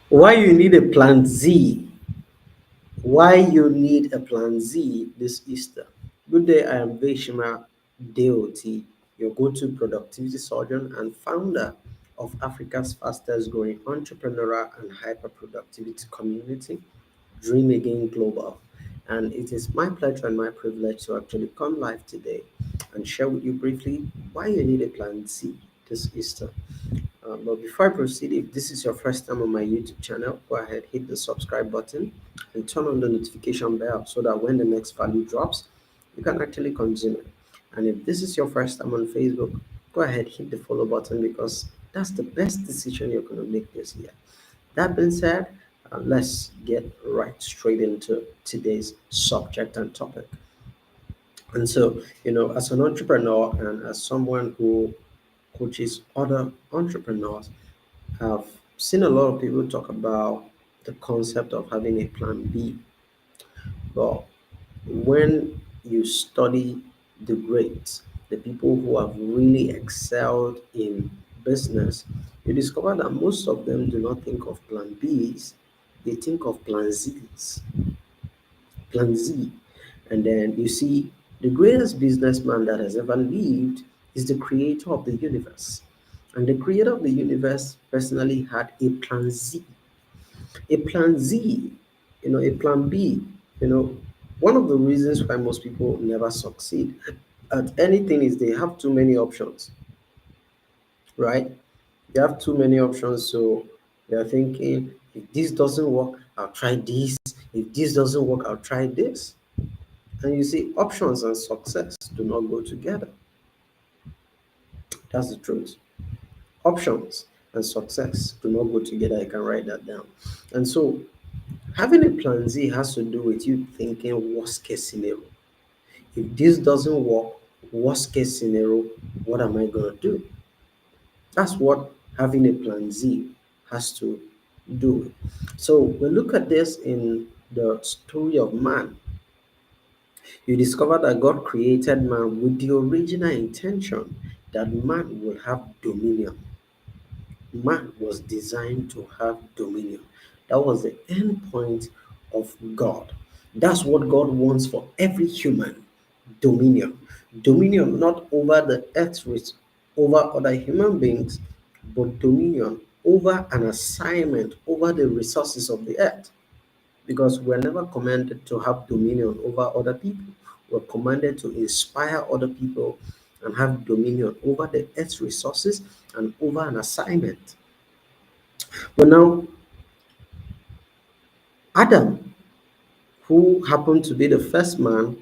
Why you need a plan Z? Why you need a plan Z this Easter? Good day, I am Vershima Deorti, your go-to productivity surgeon and founder of Africa's fastest growing entrepreneurial and hyper productivity community, Dream Again Global. And it is my pleasure and my privilege to actually come live today and share with you briefly why you need a plan Z this Easter. But before I proceed, if this is your first time on my YouTube channel, go ahead, hit the subscribe button and turn on the notification bell so that when the next value drops, you can actually consume it. And if this is your first time on Facebook, go ahead, hit the follow button because that's the best decision you're going to make this year. That being said, let's get right straight into today's subject and topic. And so, as an entrepreneur and as someone who coaches other entrepreneurs, I've seen a lot of people talk about the concept of having a plan B, but when you study the greats, the people who have really excelled in business, you discover that most of them do not think of plan Bs, they think of plan Zs, plan Z. And then you see, the greatest businessman that has ever lived is the creator of the universe. And the creator of the universe personally had a plan Z. A plan Z, a plan B, you know, one of the reasons why most people never succeed at anything is they have too many options, right? They have too many options, so they're thinking, if this doesn't work, I'll try this. If this doesn't work, I'll try this. And you see, options and success do not go together. That's the truth. Options and success do not go together. I can write that down. And so having a plan Z has to do with you thinking worst case scenario. If this doesn't work, worst case scenario, what am I going to do? That's what having a plan Z has to do with. So we look at this in the story of man. You discover that God created man with the original intention that man will have dominion. Man was designed to have dominion. That was the end point of God. That's what God wants for every human, dominion. Dominion not over the earth, over other human beings, but dominion over an assignment over the resources of the earth. Because we're never commanded to have dominion over other people. We're commanded to inspire other people and have dominion over the earth's resources and over an assignment. But now, Adam, who happened to be the first man,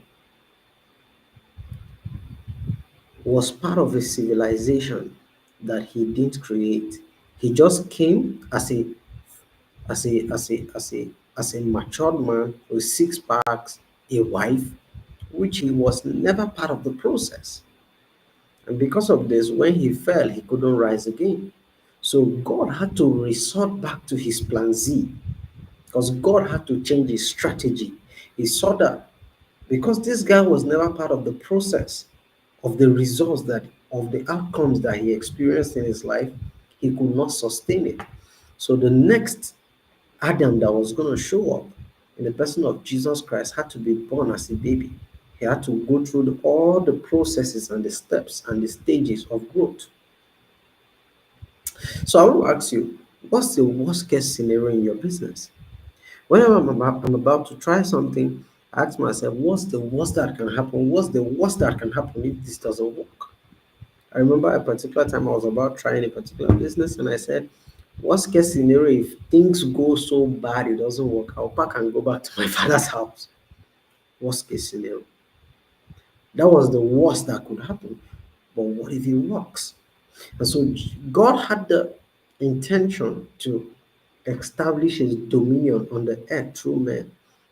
was part of a civilization that he didn't create. He just came as a matured man with six packs, a wife, which he was never part of the process. And because of this, when he fell, he couldn't rise again. So God had to resort back to his plan Z because God had to change his strategy. He saw that because this guy was never part of the process of the results that of the outcomes that he experienced in his life, he could not sustain it. So the next Adam that was going to show up in the person of Jesus Christ had to be born as a baby. He had to go through all the processes and the steps and the stages of growth. So I want to ask you, what's the worst case scenario in your business? Whenever I'm about to try something, I ask myself, what's the worst that can happen? What's the worst that can happen if this doesn't work? I remember a particular time I was about trying a particular business and I said, worst case scenario, if things go so bad it doesn't work, I'll pack and go back to my father's house. Worst case scenario. That was the worst that could happen. But what if it works? And so God had the intention to establish his dominion on the earth through men.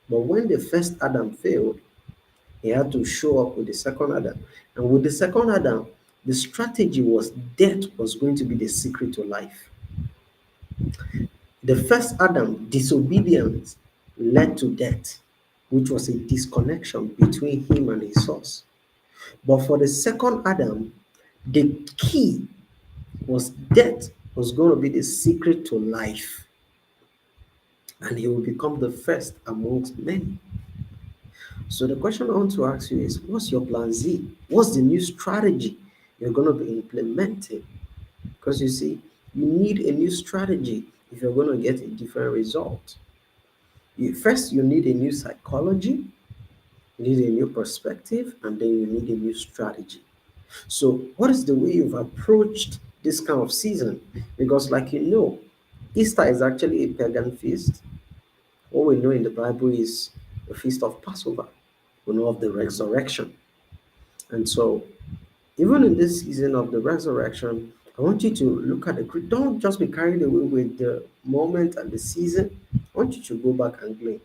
But when the first Adam failed, he had to show up with the second Adam. And with the second Adam, the strategy was death was going to be the secret to life. The first Adam, disobedience led to death, which was a disconnection between him and his source. But for the second Adam, the key was death was going to be the secret to life. and he will become the first amongst many. So the question I want to ask you is, what's your plan Z? What's the new strategy you're going to be implementing? Because you see, you need a new strategy if you're going to get a different result. First, you need a new psychology, you need a new perspective, and then you need a new strategy. So, what is the way you've approached this kind of season? Because, like you know, Easter is actually a pagan feast. What we know in the Bible is the feast of Passover. We know of the resurrection. And so, even in this season of the resurrection, I want you to look at the don't just be carried away with the moment and the season. I want you to go back and glean.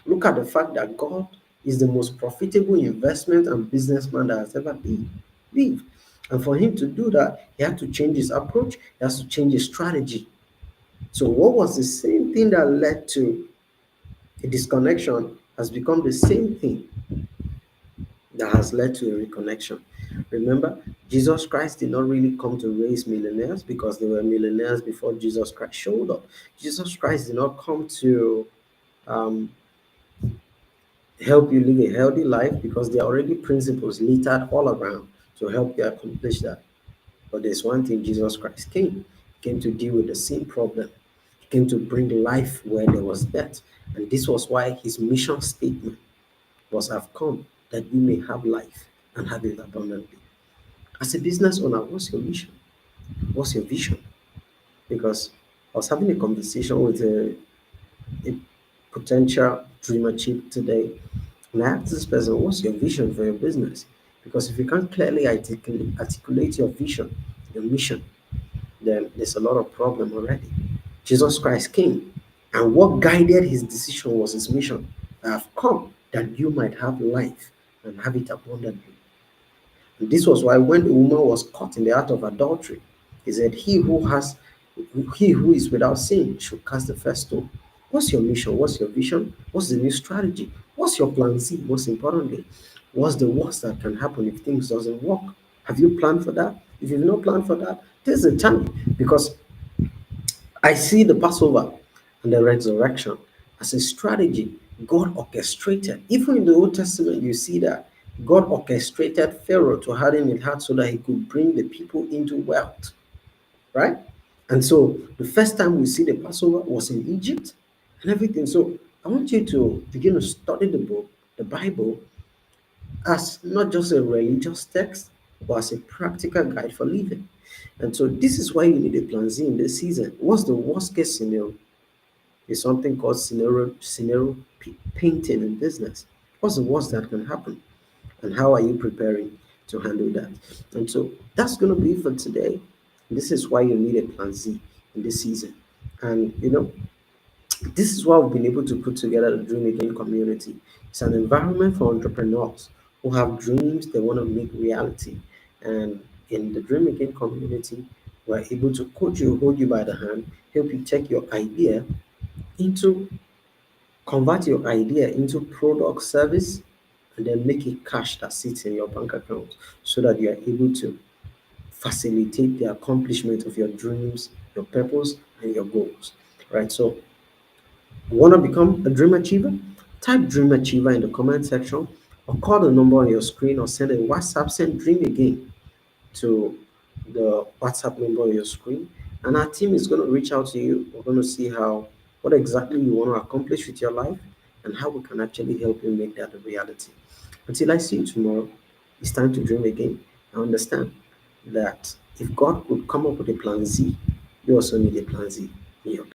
Look at the fact that God is the most profitable investment and businessman that has ever lived. And for him to do that, he had to change his approach, he has to change his strategy. So, what was the same thing that led to a disconnection has become the same thing that has led to a reconnection. Remember, Jesus Christ did not really come to raise millionaires because they were millionaires before Jesus Christ showed up. Jesus Christ did not come to um, help you live a healthy life because there are already principles littered all around to help you accomplish that. But there's one thing Jesus Christ came. He came to deal with the same problem. He came to bring life where there was death. And this was why his mission statement was, I've come that you may have life and have it abundantly. As a business owner, what's your mission? What's your vision? Because I was having a conversation with a potential dreamer chief today, and I asked this person, what's your vision for your business? Because if you can't clearly articulate your vision, your mission, then there's a lot of problem already. Jesus Christ came, and what guided his decision was his mission. I have come that you might have life and have it abundantly. And this was why when the woman was caught in the act of adultery, he said, he who is without sin should cast the first stone. What's your mission? What's your vision? What's the new strategy? What's your plan C? Most importantly, what's the worst that can happen if things doesn't work? Have you planned for that? If you've not planned for that, there's the time. Because I see the Passover and the resurrection as a strategy God orchestrated. Even in the Old Testament, you see that God orchestrated Pharaoh to harden his heart so that he could bring the people into wealth, right? And so the first time we see the Passover was in Egypt and everything. So I want you to begin to study the book, the Bible, as not just a religious text, but as a practical guide for living. And so this is why you need a plan Z in this season. What's the worst case scenario? Is something called painting in business. What's the worst that can happen? And how are you preparing to handle that? And so that's going to be for today. This is why you need a plan Z in this season. And this is why we've been able to put together the Dream Again community. It's an environment for entrepreneurs who have dreams they want to make reality. And in the Dream Again community, we're able to coach you, hold you by the hand, help you take your idea into convert your idea into product service and then make it cash that sits in your bank account so that you are able to facilitate the accomplishment of your dreams, your purpose, and your goals. Right. So want to become a dream achiever? Type dream achiever in the comment section or call the number on your screen or send a WhatsApp, send dream again to the WhatsApp number on your screen, and our team is going to reach out to you. We're going to see what exactly you want to accomplish with your life and how we can actually help you make that a reality. Until I see you tomorrow, it's time to dream again. I understand that if God could come up with a plan Z, you also need a plan Z in your